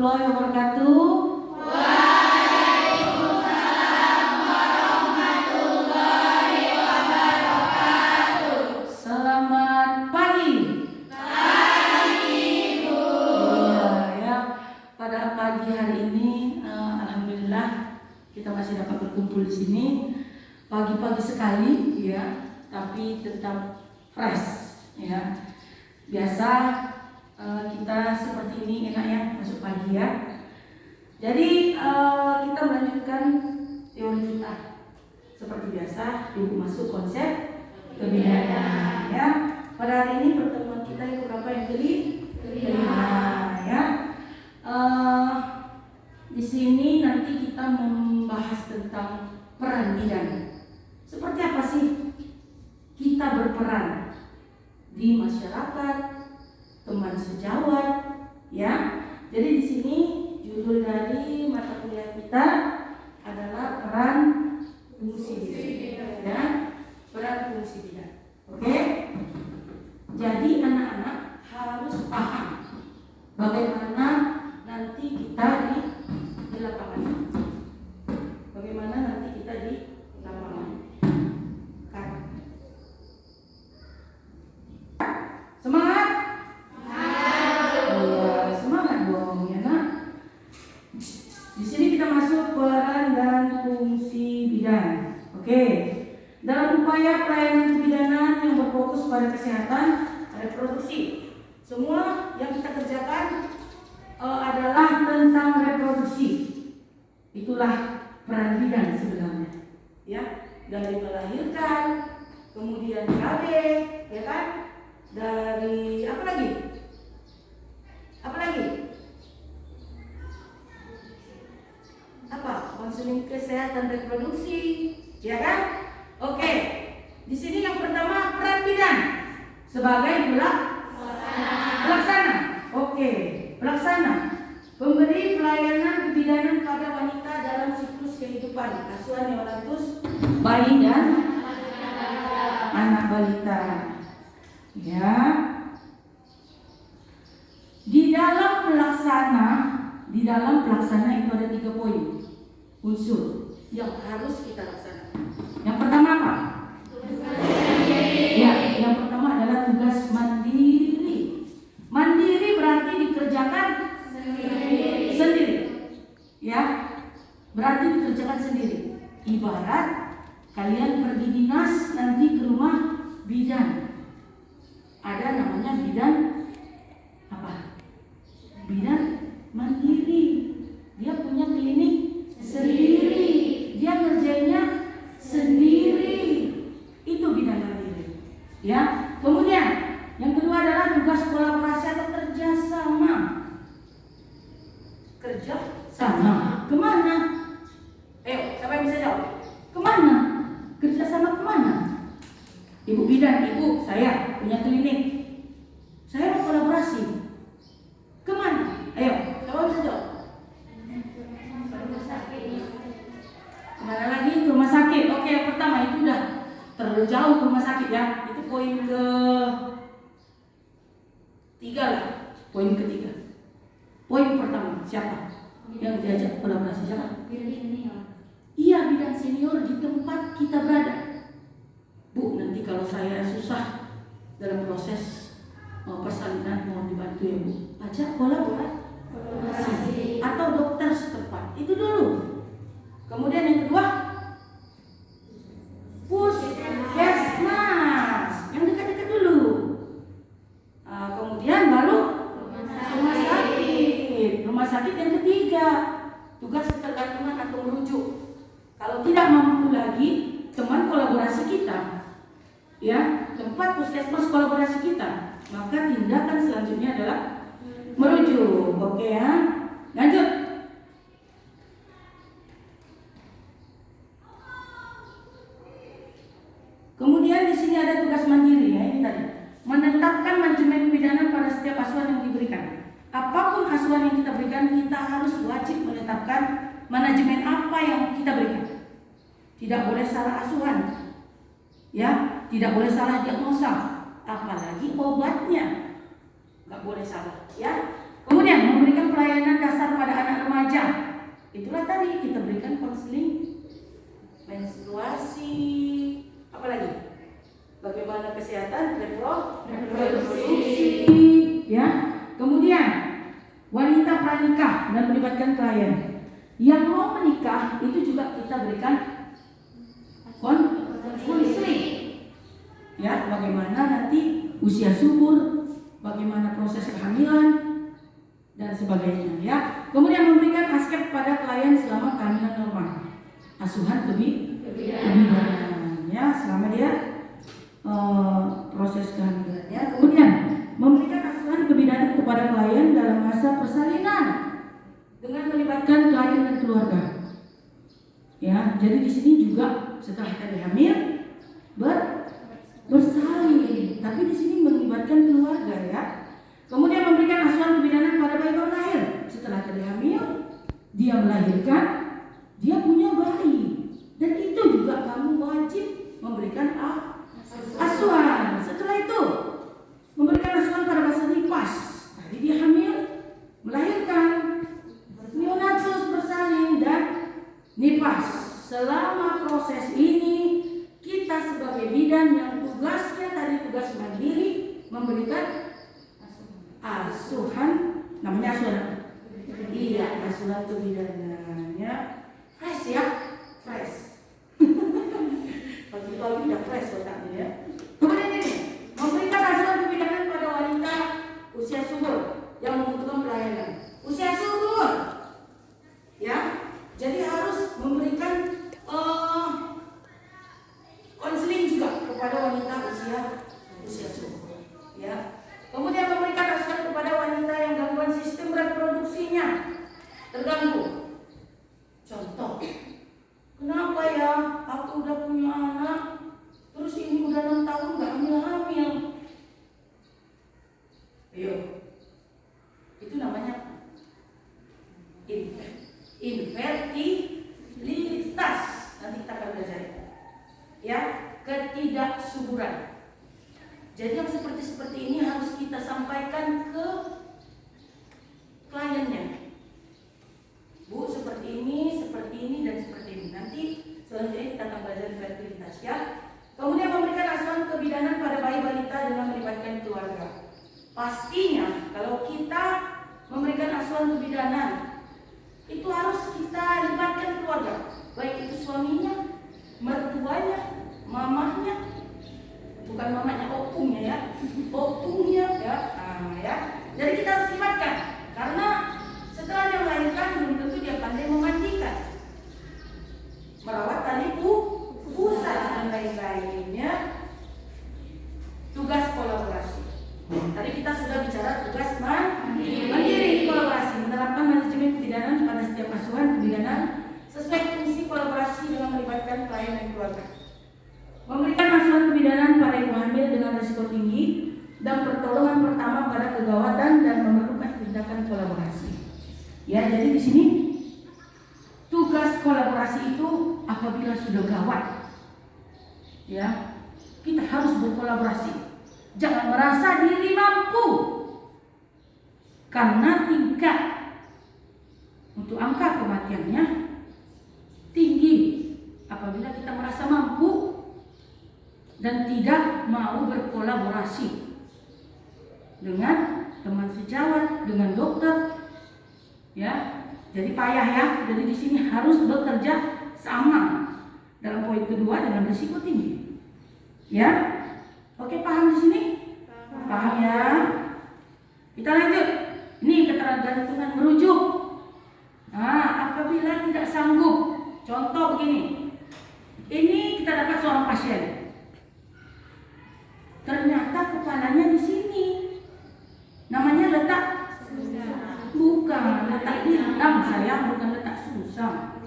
warahmatullahi wabarakatuh. Waalaikumsalam warahmatullahi wabarakatuh. Selamat pagi. Pagi, Bu. Ya, pada pagi hari ini, alhamdulillah kita masih dapat berkumpul di sini. Pagi-pagi sekali, ya, tapi tetap fresh, ya. Biasa kita seperti ini enak ya masuk pagi ya. Jadi kita melanjutkan teori kita seperti biasa. Ibu masuk konsep kebidanan ya. Pada hari ini pertemuan kita yang berapa, yang kelima ya. Di sini nanti kita membahas tentang peran bidan. Seperti apa sih kita berperan di masyarakat, teman sejawat, ya. Jadi di sini judul dari mata kuliah kita adalah peran fungsi bidan, ya. Peran fungsi bidan. Oke? Jadi anak-anak harus paham bagaimana nanti kita di lapangan. Bagaimana nanti kita di lapangan. Semangat? Iya, semangat dong ya nak. Di sini kita masuk peran dan fungsi bidan. Oke. Dalam upaya pelayanan kebidanan yang berfokus pada kesehatan reproduksi, semua yang kita kerjakan adalah tentang reproduksi. Itulah peran bidan sebenarnya. Ya, dari melahirkan, kemudian KB, ya kan? Dari apa lagi? Apa lagi? Apa? Konseling kesehatan reproduksi, ya kan? Oke. Di sini yang pertama peran bidan sebagai pelaksana. Oke, pelaksana. Pemberi pelayanan kebidanan pada wanita dalam siklus kehidupan, asuhan neonatus, bayi dan anak balita. Ya, di dalam pelaksana itu ada 3 poin unsur yang harus kita laksanakan. Yang pertama apa? Ya, yang pertama adalah tugas mandiri. Mandiri berarti dikerjakan sendiri. Ya, berarti dikerjakan sendiri. Ibarat kalian pergi dinas nanti ke rumah bidan. Ada namanya bidan apa? Bidan mandiri. Dia punya klinik sendiri. Dia ngerjainnya sendiri. Itu bidan mandiri. Ya. Kemudian yang kedua adalah tugas kolaborasi atau kerjasama. Kerjasama kemana? Ayo, siapa yang bisa jawab? Kemana? Kerjasama kemana? Ibu bidan, ibu, saya punya klinik. Saya mau kolaborasi. Kemana? Ayo, siapa bisa jawab? Kemana lagi? Ke rumah sakit. Oke, yang pertama itu udah terlalu jauh ke rumah sakit ya. Itu poin ke-3 lah. Poin ke-3. Poin pertama, siapa yang diajak kolaborasi? Siapa? Iya, bidan senior di tempat kita berada. Bu, nanti kalau saya susah dalam proses persalinan mohon dibantu ya Bu. Ajak kolaborasi atau dokter setempat. Itu dulu. Kemudian yang kedua, puskesmas yang dekat-dekat dulu. Kemudian baru rumah sakit. Rumah sakit yang ketiga, tugas ketergantungan atau merujuk. Kalau tidak mampu lagi, teman kolaborasi kita, ya, tempat puskesmas kolaborasi kita, maka tindakan selanjutnya adalah merujuk. Oke ya, lanjut. Kemudian di sini ada tugas mandiri ya, ini tadi menetapkan manajemen kebidanan pada setiap asuhan yang diberikan. Apapun asuhan yang kita berikan, kita harus wajib menetapkan manajemen apa yang kita berikan. Tidak boleh salah asuhan, ya, tidak boleh salah diagnosa, apalagi obatnya, nggak boleh salah, ya. Kemudian memberikan pelayanan dasar kesehatan reproduksi, ya. Kemudian wanita pranikah dan melibatkan klien. Yang mau menikah itu juga kita berikan konseling, ya, bagaimana nanti usia subur, bagaimana proses kehamilan dan sebagainya, ya. Kemudian memberikan aspek pada klien selama kehamilan normal, asuhan kebidanan, ya, selama dia proses kehamilannya. Kemudian memberikan asuhan kebidanan kepada klien dalam masa persalinan dengan melibatkan klien dan keluarga. Ya, jadi di sini juga setelah tadi hamil bersalin, tapi di sini melibatkan keluarga, ya. Kemudian memberikan asuhan kebidanan pada bayi baru lahir. Setelah tadi hamil, dia melahirkan, dia punya bayi, dan itu juga kamu wajib memberikan asuhan. Setelah itu memberikan asuhan pada masa nifas. Tadi dia hamil, melahirkan, neonatus, bersalin, dan nifas. Selama proses ini kita sebagai bidan yang tugasnya tadi tugas mandiri memberikan asuhan, namanya asuhan apa? Iya, asuhan kebidanannya fresh, ya, fresh. Pagi-pagi udah fresh otaknya, ya. Kemudian ini memberikan asuhan kebidanan pada wanita usia subur yang membutuhkan pelayanan. Usia subur, ya, jadi harus memberikan konseling juga kepada wanita usia subur, ya. Kemudian memberikan asuhan kepada wanita yang gangguan sistem reproduksinya terganggu. Contoh, kenapa ya aku udah punya anak, terus ini udah 6 tahun gak hamil-hamil? Ayo, itu namanya infertilitas. Nanti kita akan belajar, ya, ketidaksuburan. Jadi yang seperti ini harus kita sampaikan ke kliennya. Bu, seperti ini, dan seperti ini. Nanti selanjutnya kita akan belajar fertilitas, ya. Kemudian memberikan asuhan kebidanan pada bayi balita dengan melibatkan keluarga. Pastinya kalau kita memberikan asuhan kebidanan, itu harus kita libatkan keluarga, baik itu suaminya, mertuanya, mamahnya, bukan mamanya, opungnya, ya, opungnya, ya. Ya. Jadi kita harus libatkan, karena setelah dia melahirkan belum tentu dia pandai memandikan, merawat tali pusat dan lain-lainnya. Tugas kolaborasi. Tadi kita sudah bicara tugas mandiri kolaborasi, menerapkan manajemen kebidanan pada setiap asuhan kebidanan sesuai fungsi kolaborasi dengan melibatkan klien dan keluarga. Memberikan asuhan kebidanan pada ibu hamil dengan risiko tinggi dan pertolongan pertama pada kegawatan dan memerlukan tindakan kolaborasi. Ya, jadi di sini tugas kolaborasi itu apabila sudah gawat, ya, kita harus berkolaborasi. Jangan merasa diri mampu, karena tingkat untuk angka kematiannya tinggi apabila kita merasa mampu dan tidak mau berkolaborasi dengan teman sejawat, dengan dokter, ya. Jadi payah, ya. Jadi di sini harus bekerja sama. Dalam poin kedua, dengan risiko tinggi, ya. Oke, paham di sini? Paham, ya. Kita lanjut. Ini ketergantungan merujuk. Nah, apabila tidak sanggup, contoh begini. Ini kita dapat seorang pasien. Ternyata kepalanya di sini. Namanya letak bukan letak lintang, sayang, bukan letak susam.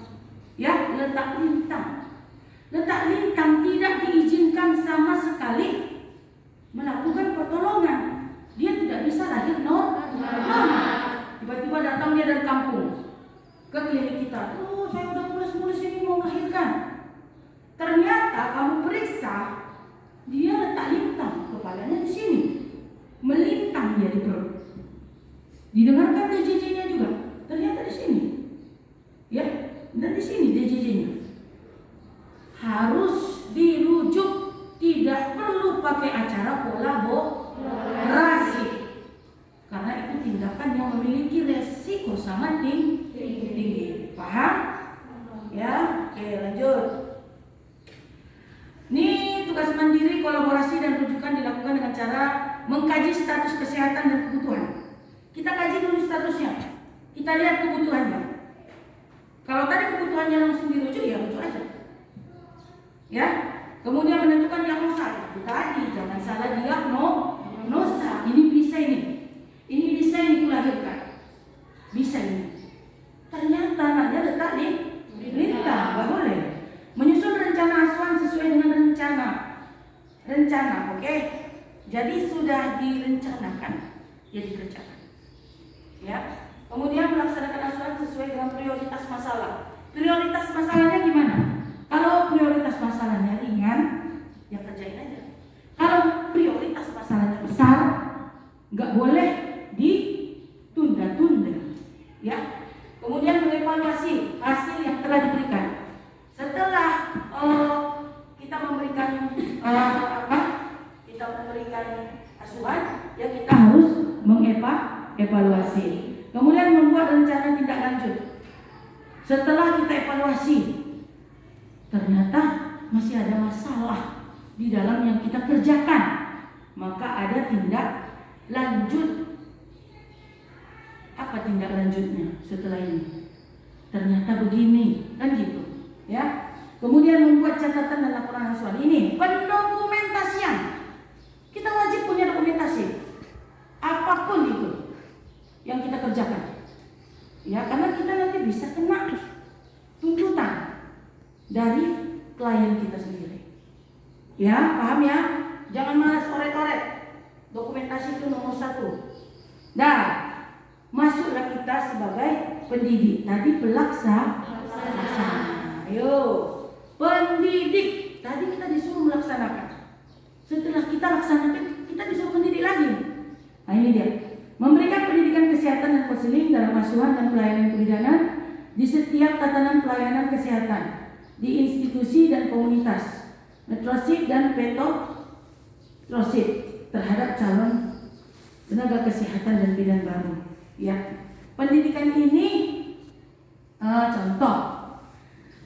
Ya, letak lintang. Letak lintang tidak diizinkan sama sekali melakukan pertolongan. Dia tidak bisa lahir normal. Tiba-tiba datang dia dari kampung ke klinik kita. Oh, saya udah mulus-mulus ini mau melahirkan. Ternyata kamu periksa, dia letak lintang, kepalanya di sini, melintang dia di perut. Didengarkan DJJ-nya juga, ternyata di sini, ya, dan di sini DJJ-nya. Harus dirujuk, tidak perlu pakai sangat tinggi. Paham? Ya, oke lanjut. Ini tugas mandiri, kolaborasi dan rujukan dilakukan dengan cara mengkaji status kesehatan dan kebutuhan. Kita kaji dulu statusnya. Kita lihat kebutuhannya. Kalau tadi kebutuhannya langsung dirujuk, ya rujuk aja. Ya. Kemudian menentukan diagnosa. Itu tadi, jangan salah diagnosa. Ini bisa ini. Ini bisa ini kulahirkan. Bisa ini. Ternyata anaknya letak di lintah, nggak boleh. Menyusun rencana asuhan sesuai dengan rencana, oke? Jadi sudah direncanakan, ya dikerjakan. Ya. Kemudian melaksanakan asuhan sesuai dengan prioritas masalah. Prioritas masalahnya gimana? Kalau prioritas masalahnya ringan, ya kerjain aja. Kalau prioritas masalahnya besar, nggak boleh ditunda-tunda. Ya. Kemudian mengevaluasi hasil yang telah diberikan. Setelah kita memberikan kita memberikan asuhan, ya kita harus mengevaluasi. Kemudian membuat rencana tindak lanjut. Setelah kita evaluasi, ternyata masih ada masalah di dalam yang kita kerjakan, maka ada tindak lanjut. Apa tindak lanjutnya setelah ini? Ternyata begini, kan gitu, ya. Kemudian membuat catatan dan laporan asuhan. Ini pendokumentasian. Kita wajib punya dokumentasi, apapun itu yang kita kerjakan, ya, karena kita nanti bisa kena tuntutan dari klien kita sendiri. Ya, paham ya? Jangan malas oret-oret. Dokumentasi itu nomor 1. Nah, masuklah kita sebagai pendidik. Tadi pelaksana. Ayo, pendidik. Tadi kita disuruh melaksanakan. Setelah kita laksanakan, kita disuruh pendidik lagi. Nah, ini dia. Memberikan pendidikan kesehatan dan konseling dalam asuhan dan pelayanan kebidanan di setiap tatanan pelayanan kesehatan, di institusi dan komunitas, metrosit dan petrosit terhadap calon tenaga kesehatan dan bidan baru. Ya, pendidikan ini contoh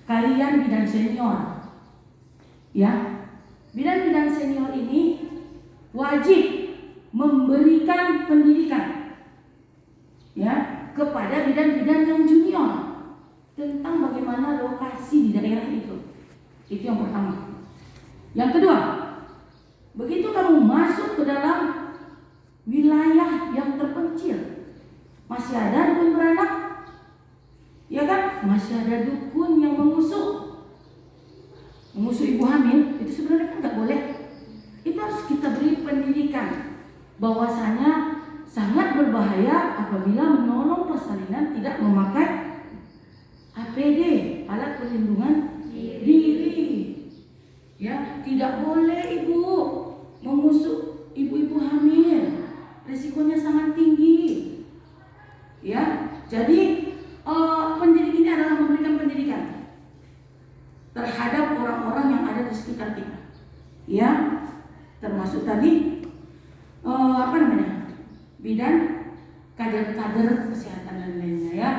kalian bidan senior. Ya, bidan-bidan senior ini wajib memberikan pendidikan, ya, kepada bidan-bidan yang junior tentang bagaimana lokasi di daerah itu. Itu yang pertama. Yang kedua, begitu kamu masuk ke dalam wilayah yang terpencil, masih ada dukun beranak, ya kan? Masih ada dukun yang mengusuk ibu hamil. Itu sebenarnya kan nggak boleh. Itu harus kita beri pendidikan bahwasanya sangat berbahaya apabila menolong persalinan tidak memakai APD, alat perlindungan diri. Ya, tidak boleh ibu mengusuk ibu-ibu hamil. Risikonya sangat tinggi. Ya, jadi pendidik ini adalah memberikan pendidikan terhadap orang-orang yang ada di sekitar kita. Ya, termasuk tadi bidan, kader-kader kesehatan dan lainnya, ya.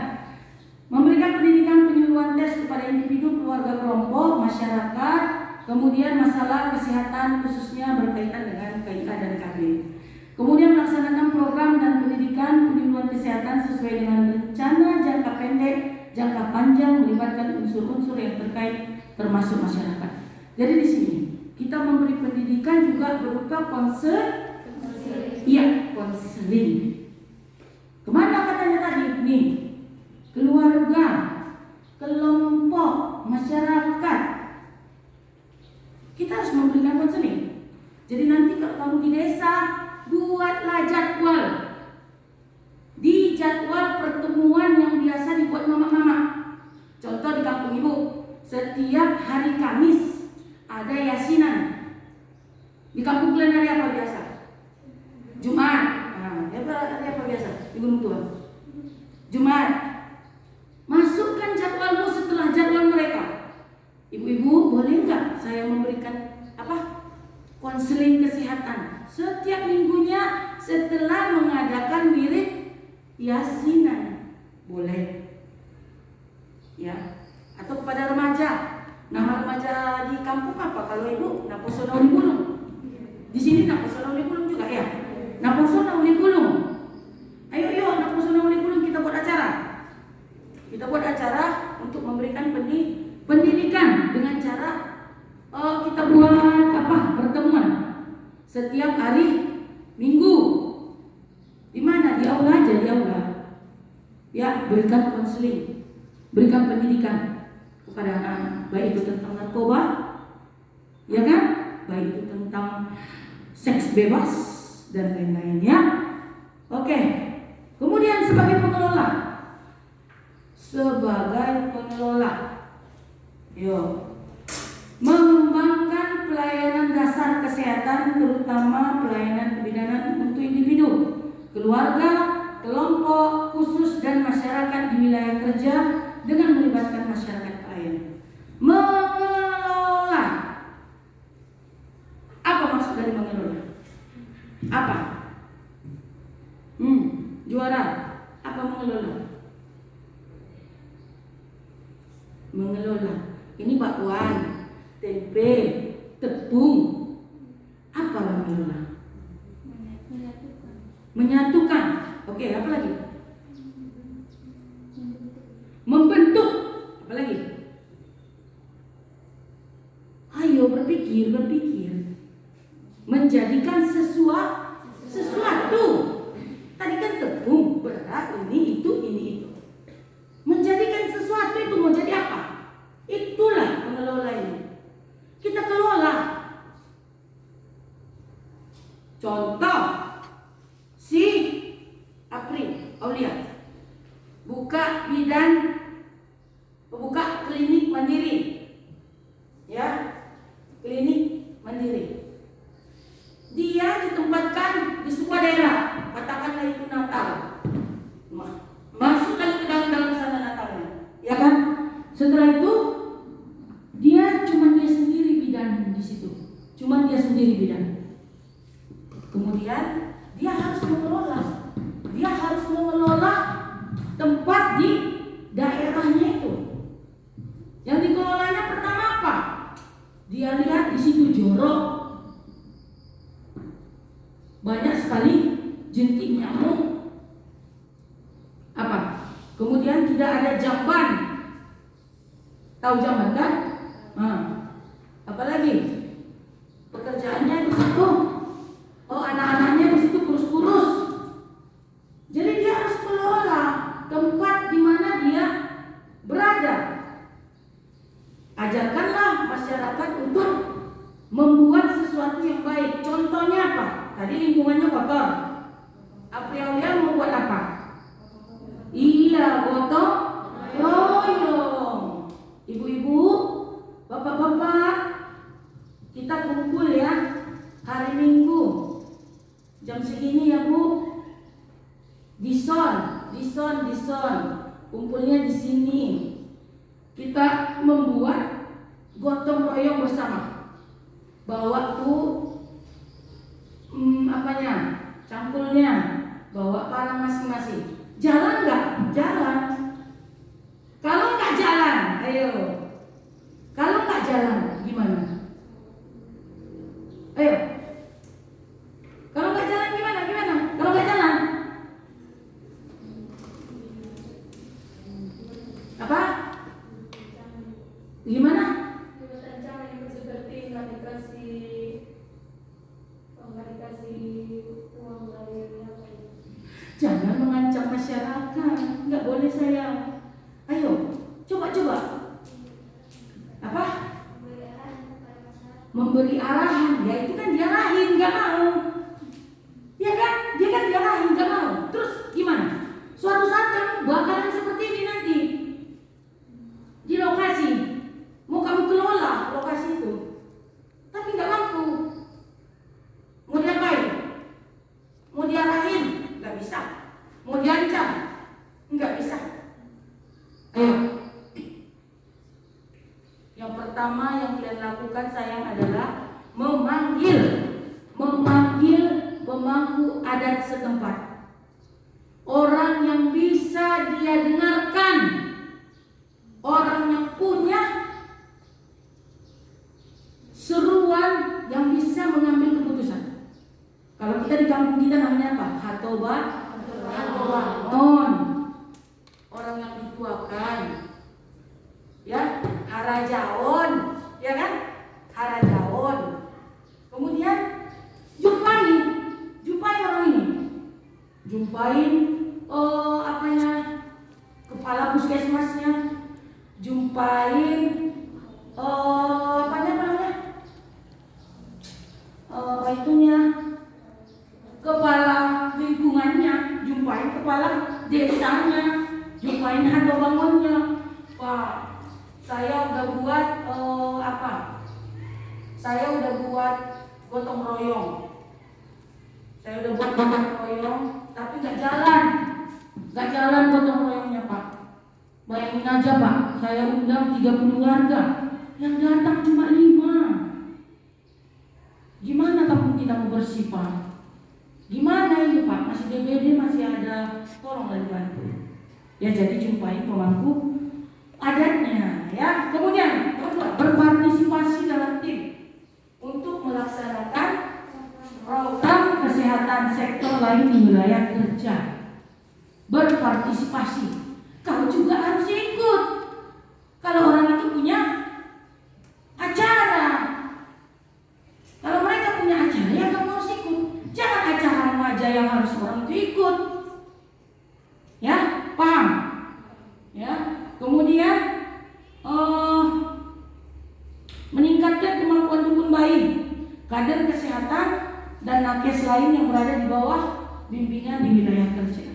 Memberikan pendidikan penyuluhan tes kepada individu, keluarga, kelompok, masyarakat, kemudian masalah kesehatan khususnya berkaitan dengan KIK dan KB. Kemudian melaksanakan program dan pendidikan penyuluhan kesehatan sesuai dengan rencana jangka pendek, jangka panjang, melibatkan unsur-unsur yang terkait termasuk masyarakat. Jadi di sini kita memberi pendidikan juga berupa konseling. Kemana katanya tadi? Nih, keluarga, kelompok, masyarakat. Kita harus memberikan konseling. Jadi nanti kalau kamu di desa, buatlah jadwal. Di jadwal pertemuan yang biasa dibuat mama-mama. Contoh di kampung ibu, setiap hari Kamis ada yasinan. Di kampung kalian hari apa biasa? Jumat. Nah, hari apa biasa? Di Gunung Tua. Jumat. Masukkan jadwalmu setelah jadwal mereka. Ibu-ibu, boleh nggak saya memberikan konseling kesehatan setiap minggunya setelah mengadakan wirid yasinan? Boleh Kita buat acara untuk memberikan pendidikan dengan cara kita buat pertemuan setiap hari Minggu. Di mana? Di aula aja, di aula. Ya, berikan konseling, berikan pendidikan kepada anak-anak, baik itu tentang narkoba, ya kan? Baik itu tentang seks bebas dan lain-lain ya. Oke. Kemudian sebagai pengelola. Mengembangkan pelayanan dasar kesehatan, terutama pelayanan kebidanan untuk individu, keluarga, kelompok khusus dan masyarakat di wilayah kerja dengan melibatkan masyarakat klien. Mengelola. Apa maksud dari mengelola? Apa? Juara. Apa mengelola? Mengelola. Ini bakwan, tempe, tepung. Apa mengelola? Menyatukan. Oke, apa lagi? Membentuk. Apa lagi? Ayo berpikir. Menjadikan sesuatu. Tadi kan tepung, berat, ini itu. Menjadikan sesuatu itu mau jadi apa? Itulah pengelola ini. Kita kelola. Contoh, si Apri Aulia buka klinik mandiri. Ya, klinik mandiri. Dia ditempatkan di sebuah daerah, katakanlah itu Natal. Masuk lagi ke dalam sana Natalnya, ya kan? Setelah itu dia sendiri bidan di situ, dia sendiri bidan. Kemudian dia harus mengelola tempat di daerahnya itu. Yang dikelolanya pertama apa? Dia lihat di situ jorok, banyak sekali jentik nyamuk. Kemudian tidak ada jamban. Tahu jamban kan? Apalagi pekerjaannya di situ. Anak-anaknya di situ kurus-kurus. Jadi dia harus kelola tempat di mana dia berada. Ajarkanlah masyarakat untuk membuat sesuatu yang baik. Contohnya apa? Tadi lingkungannya kotor. Aprilia mau buat apa? Iya, gotong royong. Ibu-ibu, bapak-bapak, kita kumpul ya hari Minggu jam segini ya Bu. Di son. Kumpulnya di sini. Kita membuat gotong royong bersama. Bawa Bu cangkulnya, bawa barang masing-masing. Jalan nggak? Jalan. Kalau nggak jalan, ayo. Kalau nggak jalan, gimana? Ayo. Kalau nggak jalan gimana? Kalau nggak jalan, apa? Gimana? Seperti nggak dikasih uang dari Jangan mengancam masyarakat, nggak boleh sayang. Ayo, coba. Apa? Memberi arahan. Ya itu kan diarahin, nggak mau. Ya kan? Dia kan diarahin, nggak mau. Terus gimana? Suatu saat kamu bakalan seperti ini nanti di lokasi. Mau kamu kelola lokasi itu, tapi nggak mampu. Mau diapain? Mau diarahin? Nggak bisa. Mau diancam? Nggak bisa. Ayo. Yang pertama yang kalian lakukan sayang adalah memanggil pemangku adat setempat. Orang yang bisa dia dengarkan. Orang yang punya seruan yang bisa mengambil keputusan. Kalau kita di kampung kita namanya apa? Hatoba. Orang yang yang dituakan. Ya, harajaon, ya kan? Harajaon. Kemudian jumpain orang ini. Jumpain kepala puskesmasnya. Jumpain kepala lingkungannya, jumpain kepala desanya, jumpain harga bangunnya. Pak, saya udah buat saya udah buat gotong royong. Tapi nggak jalan gotong royongnya, Pak. Bayangin aja, Pak, saya undang 30 warga, yang datang cuma 5. Gimana kampung kita mau bersih, Pak? Gimana ini, Pak? Masih DBD, masih ada, tolonglah dibantu. Ya, jadi jumpain pemangku adatnya, ya. Kemudian berpartisipasi dalam tim untuk melaksanakan program kesehatan sektor lain di wilayah kerja. Berpartisipasi. Kau juga harus ikut. Kalau orang itu punya acara, kalau mereka punya acara, ya kamu harus ikut. Jangan acara aja yang harus orang itu ikut. Ya, paham? Ya. Kemudian meningkatkan kemampuan dukun bayi, kader kesehatan dan nakes lain yang berada di bawah bimbingan di wilayah kerja.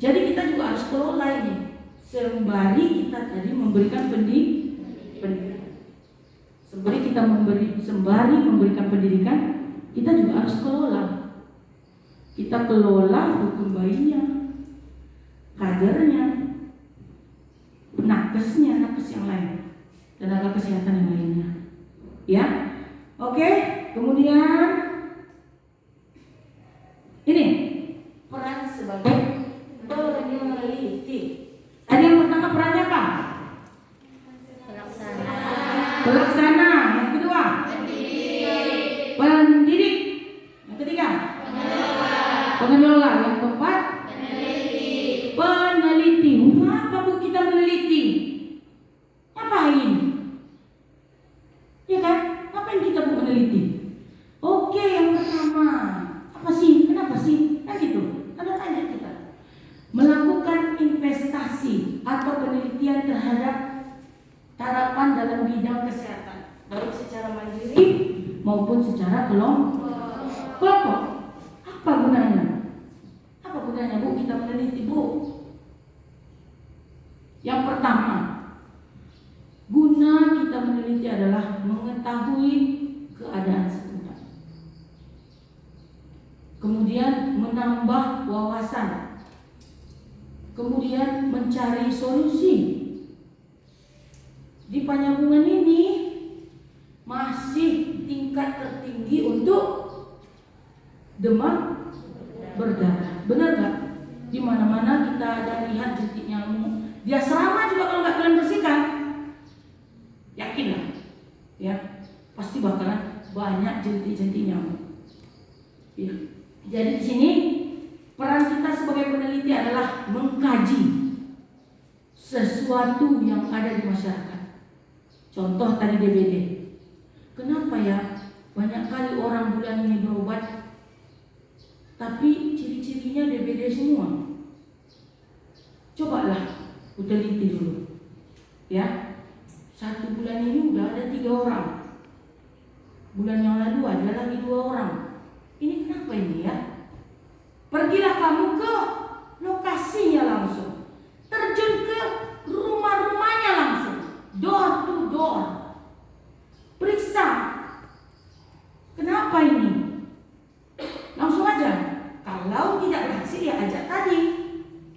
Jadi kita juga harus kelola ini, sembari kita tadi memberikan pendidikan. Sembari memberikan pendidikan, kita juga harus kelola. Kita kelola dukun bayinya, kadernya, nakes yang lain, tenaga kesehatan yang lainnya. Ya, oke. Kemudian ini peran sebagai peneliti. Tadi yang pertama perannya apa? Pelaksana. Yang kedua? Pendidik. Yang ketiga? Pengelola. Yang keempat? Peneliti. Apa Bu kita meneliti? Ngapain? Ya kan? Ngapain kita Bu meneliti? Oke, yang pertama, apa sih? Kenapa sih? Kan gitu. Ada tanya kita. Melakukan investasi atau penelitian terhadap harapan dalam bidang kesehatan, baik secara mandiri maupun secara kelompok. Apa gunanya? Bu kita meneliti, Bu? Yang pertama, guna kita meneliti adalah mengetahui keadaan setempat. Kemudian menambah wawasan. Kemudian mencari solusi. Di Penyambungan ini masih tingkat tertinggi untuk demam berdarah. Benar gak? Di mana-mana kita ada lihat jentik nyamuk. Dia selama juga kalau nggak kalian bersihkan, yakinlah, ya pasti bakalan banyak jentik-jentik nyamuk. Ya. Jadi di sini peran kita sebagai peneliti adalah mengkaji sesuatu yang ada di masyarakat. Contoh tadi DBD. Kenapa ya banyak kali orang bulan ini berobat, tapi ciri-cirinya DBD semua? Cobalah teliti dulu. Ya, 1 bulan ini udah ada 3 orang. Bulan yang lalu ada lagi 2 orang. Ini kenapa ini ya? Pergilah kamu ke lokasinya langsung. Terjun ke rumah-rumahnya langsung. Door to door. Periksa. Kenapa ini? Langsung aja. Kalau tidak berhasil ya ajak tadi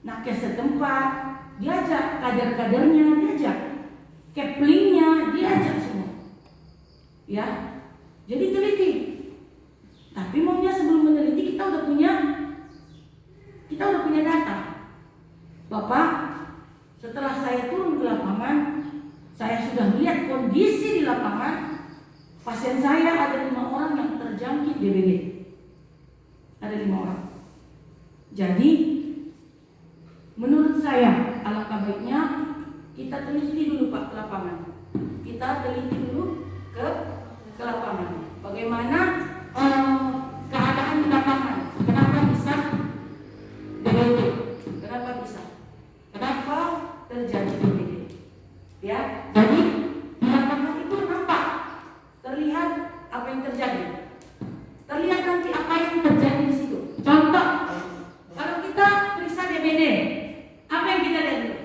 nakes setempat, diajak kader-kadernya, diajak keplingnya, diajak semua. Ya. Jadi teliti. Tapi maunya sebelum meneliti kita udah punya data. Bapak, setelah saya turun ke lapangan, saya sudah melihat kondisi di lapangan. Pasien saya ada 5 orang yang terjangkit DBD. Ada 5 orang. Jadi menurut saya, alangkah kita teliti dulu Pak ke lapangan. Kita teliti dulu ke lapangan. Bagaimana keadaan di lapangan? Kenapa bisa DBD? Kenapa bisa? Kenapa terjadi DBD? Ya, jadi di lapangan itu nampak, terlihat apa yang terjadi. Terlihat nanti apa yang terjadi di situ. Contoh, kalau kita periksa DBD, apa yang kita lihat dulu?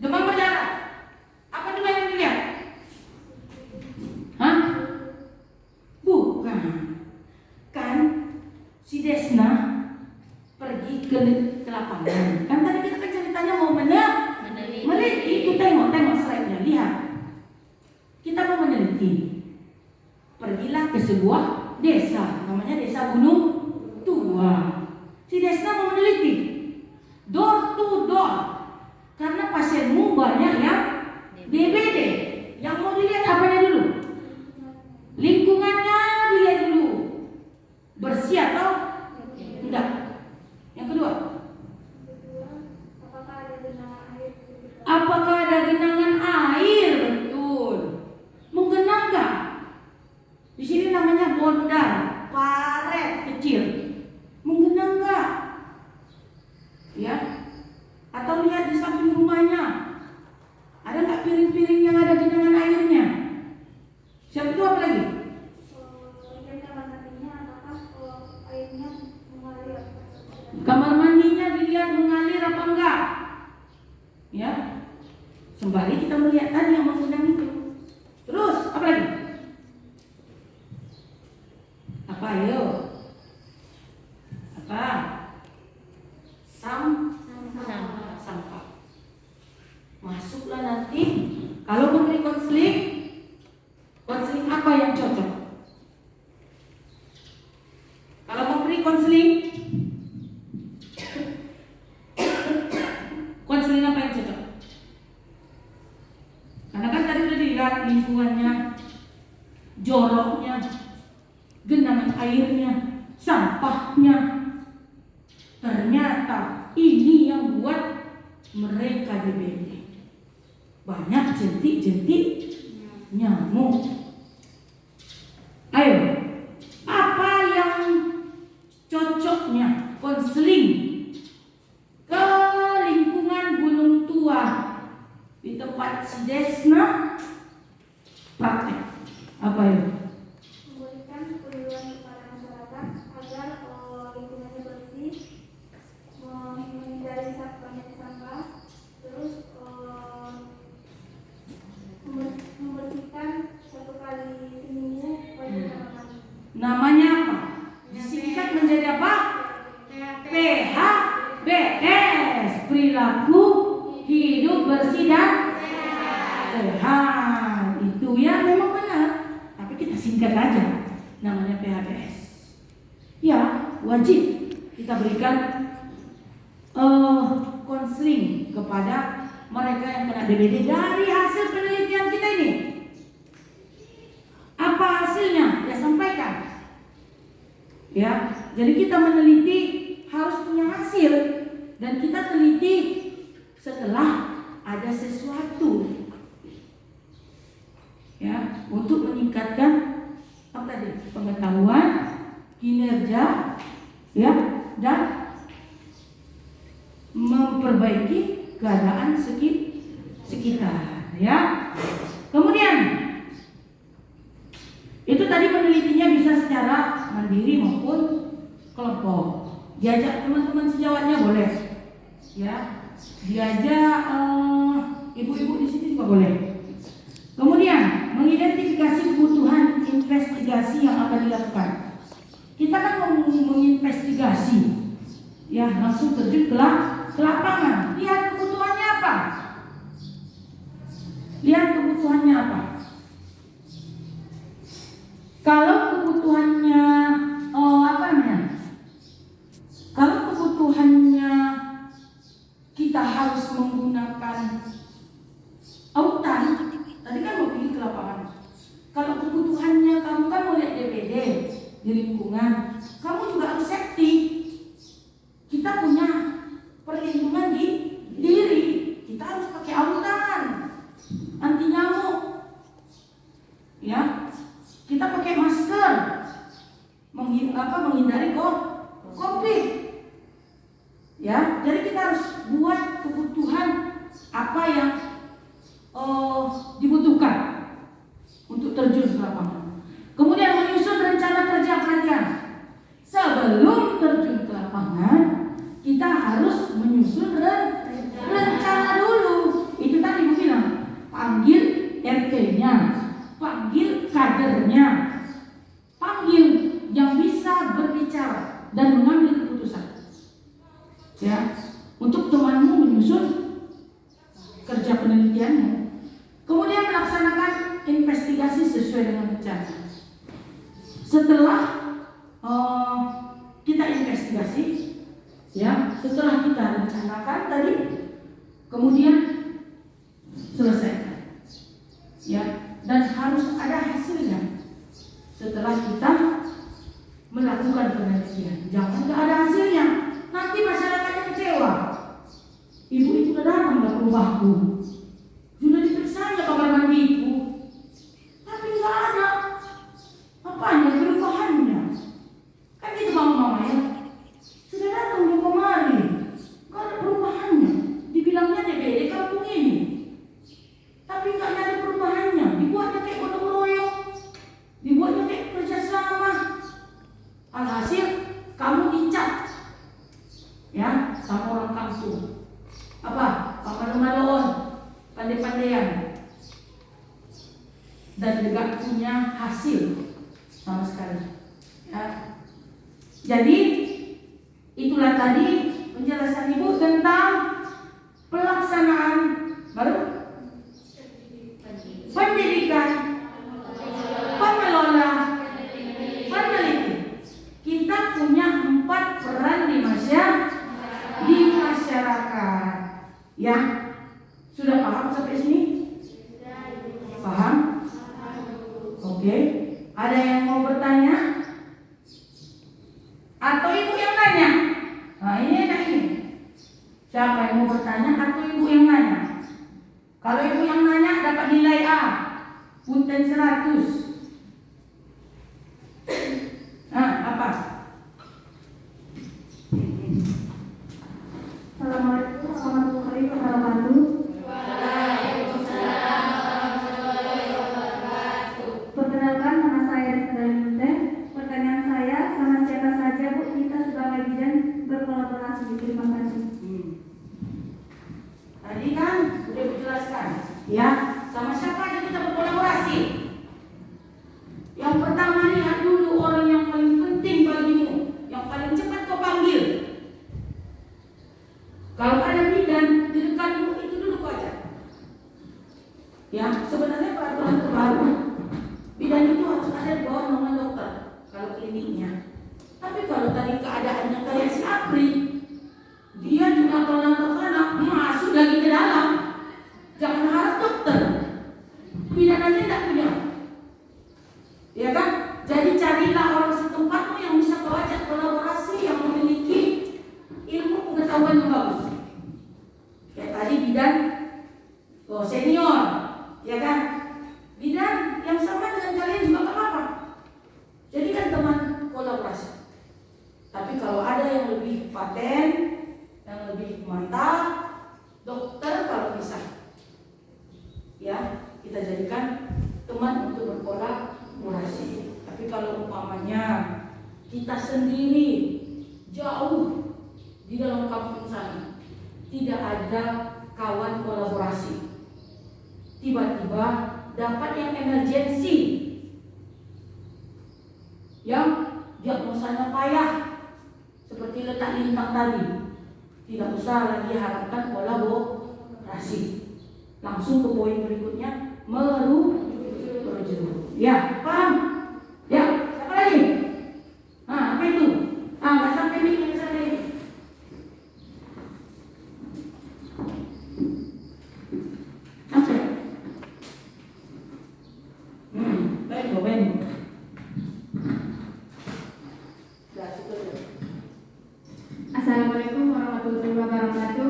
Demam berdarah. Apa dulu yang dilihat? Hah? Bukan. Kan si Desna pergi ke lapangan. Kan tadi kita kan ceritanya mau meneliti. Itu tengok slide-nya, lihat. Kita mau meneliti. Pergilah ke sebuah desa, namanya Desa Gunung Tua. Si Desna mau meneliti door to door, karena pasienmu banyak yang DBD. Yang mau dilihat apanya dulu? Lingkungannya dilihat dulu, bersih atau tidak. Yang kedua, apakah ada genangan air? Betul. Menggenang nggak? Di sini namanya bondar, paret kecil. Menggenang nggak? Ya. Atau lihat di samping rumahnya, ada nggak piring-piring yang ada genangan airnya? Siapa itu apa lagi? Kamar mandinya dilihat mengalir apa enggak? Ya. Sembari kita melihat tadi yang menggenang itu. Terus apa lagi? Apa ayo? Apa? Sampah. Masuklah nanti. Kalau memberi konseling apa yang cocok? Kalau memberi konseling apa yang cocok? Karena kan tadi udah dilihat lingkungannya, joroknya, genangan airnya, sampahnya. Ternyata ini yang buat mereka DBD. Banyak jentik-jentik nyamuk. Ayo, apa yang cocoknya konseling ke lingkungan Gunung Tua di tempat si Desna praktek? Apa ya? Memberikan penyuluhan kepada masyarakat agar lingkungannya bersih, menghindari banyak sampah, terus membersihkan 1 kali seminggu wajib kamar mandi. Namanya apa? Disingkat menjadi apa? PHBS, perilaku hidup bersih dan sehat. Itu ya memang benar, tapi kita singkat aja. Namanya PHBS. Ya, wajib kita berikan konseling kepada mereka yang kena DBD dari hasil penelitian kita ini. Apa hasilnya? Ya sampaikan. Ya, jadi kita meneliti harus punya hasil, dan kita teliti setelah ada sesuatu. Ya, untuk meningkatkan apa tadi? Pengetahuan, kinerja, ya, dan memperbaiki keadaan sekitar, ya. Kemudian itu tadi penelitinya bisa secara mandiri maupun kelompok. Diajak teman-teman sejawatnya boleh, ya. Diajak ibu-ibu di sini juga boleh. Kemudian mengidentifikasi kebutuhan investigasi yang akan dilakukan. Kita kan menginvestigasi, ya, langsung terjun ke lapangan. Lihat kebutuhannya apa? Lihat kebutuhannya apa? Kalau kebutuhannya kalau kebutuhannya kita harus menggunakan autan, tadi kan mau pergi ke lapangan. Kalau kebutuhannya kamu kan mau lihat DBD di lingkungan, kamu juga harus safety. Kita punya perlindungan di diri, kita menyusun kerja penelitiannya, kemudian melaksanakan investigasi sesuai dengan rencana. Setelah kita investigasi, ya, setelah kita rencanakan tadi, kemudian selesaikan, ya, dan harus ada hasilnya setelah kita melakukan penelitian. Jangan nggak ada hasilnya, nanti masyarakatnya kecewa. Ibu itu udah datang ke rumahku, sudah diperiksanya kamar mandiku, tapi nggak ada apanya perubahannya. Kan gitu mama ya, sudah datang di kemari, nggak ada perubahannya. Dibilangnya DBD kampung ini, tapi nggak ada perubahannya. Dibuatnya kayak gotong royong, dibuatnya kayak kerjasama. Alhasil kamu dicap, ya, sama orang kampung. Apa? Pamadu-maduon, pandai-pandaian, dan tidak punya hasil sama sekali. Ya. Jadi itulah tadi penjelasan Ibu tentang pelaksanaan baru pendidikan, pengelola, peneliti. Kita punya 4 peran di masyarakat. Ya, sudah paham sampai sini? Paham? Oke. Ada yang mau bertanya? Atau ibu yang nanya? Nah, ini enak ini. Siapa yang mau bertanya atau ibu yang nanya? Kalau ibu yang nanya dapat nilai A, punten 100. Nah, apa? Assalamualaikum warahmatullahi wabarakatuh. Perkenalkan, nama saya Rizka Dalimute. Pertanyaan saya, sama siapa saja Bu kita sebagai bidan berkolaborasi? Terima kasih. Tadi kan sudah dijelaskan, ya, sama siapa aja kita berkolaborasi. Yang pertama, lihat dulu orang yang paling penting bagimu, yang paling cepat kau panggil. Kalau ada bidan di dekatmu, itu dulu kau ajak. Ya, sebenarnya peraturan terbaru, bidan itu harus ada di bawah naungan dokter kalau kliniknya. Tapi kalau tadi keadaannya kayak si Apri, dia juga kalau anak-anak masuk lagi ke dalam, jangan harap dokter. Bidan aja tidak punya, ya kan? Jadi carilah orang setempatmu yang bisa kau ajak kolaborasi, yang memiliki ilmu pengetahuan yang bagus. Kayak tadi bidan senior, ya kan? Bidan yang sama dengan kalian juga gak apa-apa. Jadikan teman kolaborasi. Tapi kalau ada yang lebih paten, yang lebih mantap, dokter kalau bisa, ya, kita jadikan teman untuk berkolaborasi. Tapi kalau umpamanya kita sendiri jauh di dalam kampung sana, tidak ada kawan kolaborasi, tiba-tiba dapat yang emergensi, yang diagnosanya payah, seperti letak lintang tadi, tidak usah lagi harapkan kolaborasi, langsung ke poin berikutnya, merujuk. Ya, paham? Ya, siapa lagi? Nah, apa itu? Nggak sampai bikin saya. Apa? Baik. Assalamualaikum warahmatullahi wabarakatuh.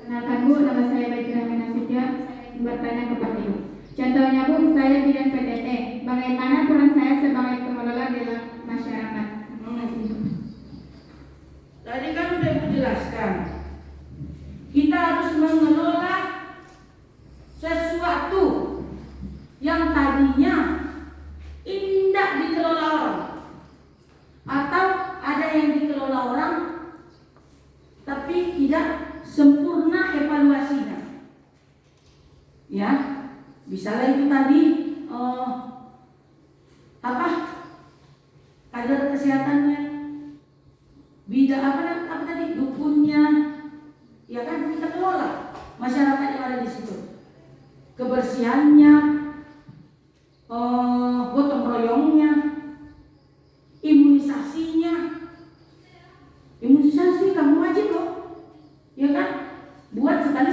Kenalkan Bu, nama saya Baiti Rahmina Nasution. Saya bertanya kepada Ibu. Contohnya Bu, saya bidan PTT. Bagaimana peran saya sebagai pengelola dalam masyarakat? Tadi kan udah Ibu jelaskan, kita harus mengelola sesuatu yang tadinya indah dikelola orang, atau ada yang dikelola orang tapi tidak sempurna evaluasinya. Ya, misalnya itu tadi kadar kesehatannya, bidang apa tadi dukunnya, ya kan kita kelola masyarakat yang ada di situ, kebersihannya, gotong royongnya, imunisasinya. Imunisasi kamu wajib loh, ya kan? Buat sekali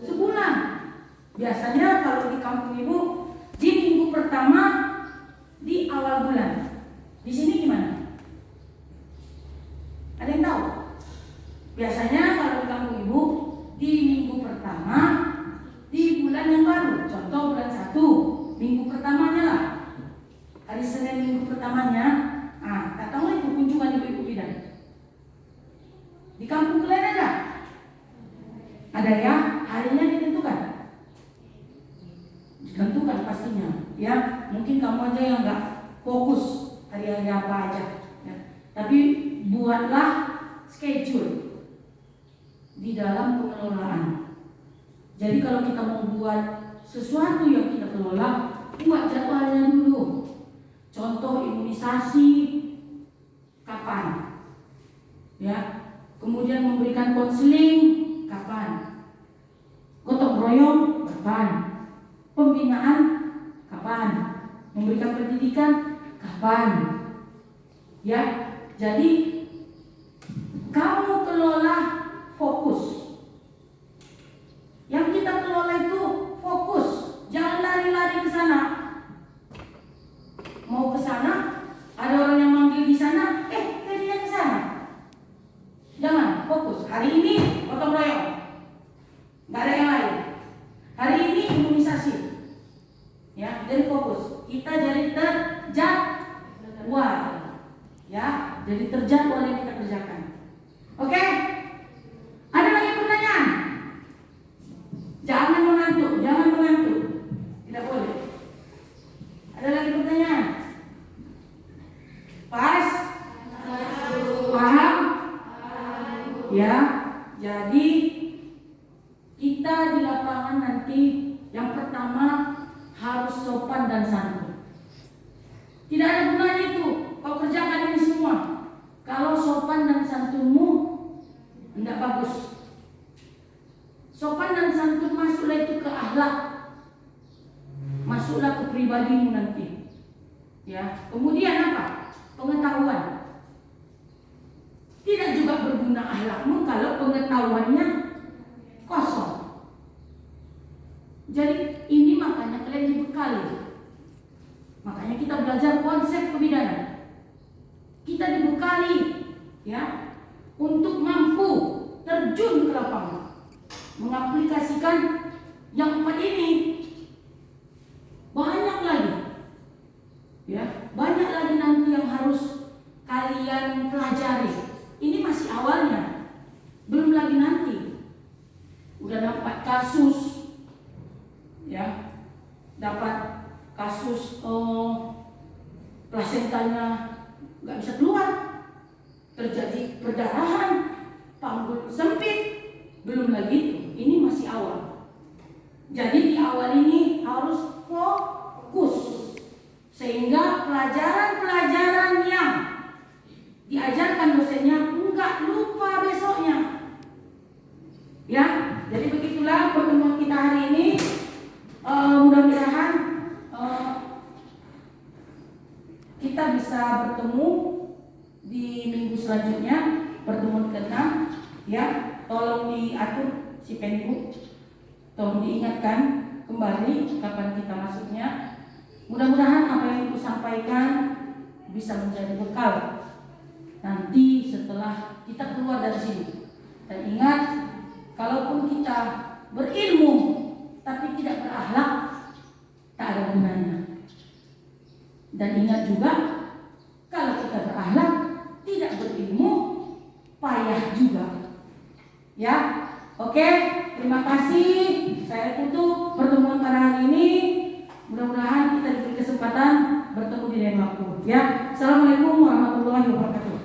sebulan. Biasanya kalau di kampung ibu di minggu pertama di awal bulan. Di sini gimana? Ada yang tahu? Biasanya kalau di kampung ibu di minggu pertama di bulan yang baru. Contoh bulan 1, minggu pertamanya lah. Hari Senin minggu pertamanya. Tak tahu itu kunjungan ibu-ibu bidan. Di kampung kalian ada? Ada ya? Harinya ditentukan. Ditentukan pastinya. Ya, mungkin kamu aja yang nggak fokus hari-hari apa aja. Ya. Tapi buatlah schedule di dalam pengelolaan. Jadi kalau kita mau buat sesuatu yang kita kelola, buat jadwalnya dulu. Contoh imunisasi kapan? Ya. Kemudian memberikan konseling kapan? Gotong royong kapan? Pembinaan kapan? Memberikan pendidikan kapan? Ya, jadi kamu kelola fokus. Yang kita kelola itu fokus, jangan lari-lari ke sana. Mau ke sana, ada orang yang manggil di sana, dia ke sana. Jangan, fokus. Hari ini gotong royong, nggak ada yang lain. Hari ini imunisasi. Ya, jadi fokus. Kita jadi terjadwal. Ya, jadi terjadwal yang kita kerjakan. Oke? Ada lagi pertanyaan? Jangan mengantuk. Tidak boleh. Ada lagi pertanyaan? Pas? Paham? Ya, jadi kita di lapangan nanti yang pertama harus sopan dan santun. Tidak ada gunanya itu kau kerjakan ini semua kalau sopan dan santunmu tidak bagus. Sopan dan santun masuklah itu ke akhlak, masuklah ke pribadimu nanti. Ya, kemudian apa? Pengetahuan. Tidak juga berguna akhlakmu kalau pengetahuannya kosong. Jadi ini makanya kalian dibekali. Makanya kita belajar konsep kebidanan. Kita dibekali ya untuk mampu terjun ke lapangan, mengaplikasikan yang 4 ini. Banyak lagi. Ya, banyak lagi nanti yang harus kalian pelajari. Ini masih awalnya, belum lagi nanti. Udah dapat kasus, ya, dapat kasus plasentanya nggak bisa keluar, terjadi perdarahan, panggul sempit, belum lagi itu. Ini masih awal. Jadi di awal ini harus fokus sehingga pelajaran-pelajaran yang diajarkan dosennya enggak lupa besoknya. Ya, jadi begitulah pertemuan kita hari ini. Mudah-mudahan kita bisa bertemu di minggu selanjutnya, pertemuan ke-6. Ya, tolong diatur si penbu, tolong diingatkan kembali kapan kita masuknya. Mudah-mudahan apa yang Ibu sampaikan bisa menjadi bekal nanti setelah kita keluar dari sini. Dan ingat, kalaupun kita berilmu tapi tidak berakhlak, tak ada gunanya. Dan ingat juga, kalau kita berakhlak tidak berilmu, payah juga. Ya, oke. Terima kasih. Saya tutup pertemuan pada hari ini. Mudah-mudahan kita diberi kesempatan bertemu di lain waktu. Ya, assalamualaikum warahmatullahi wabarakatuh.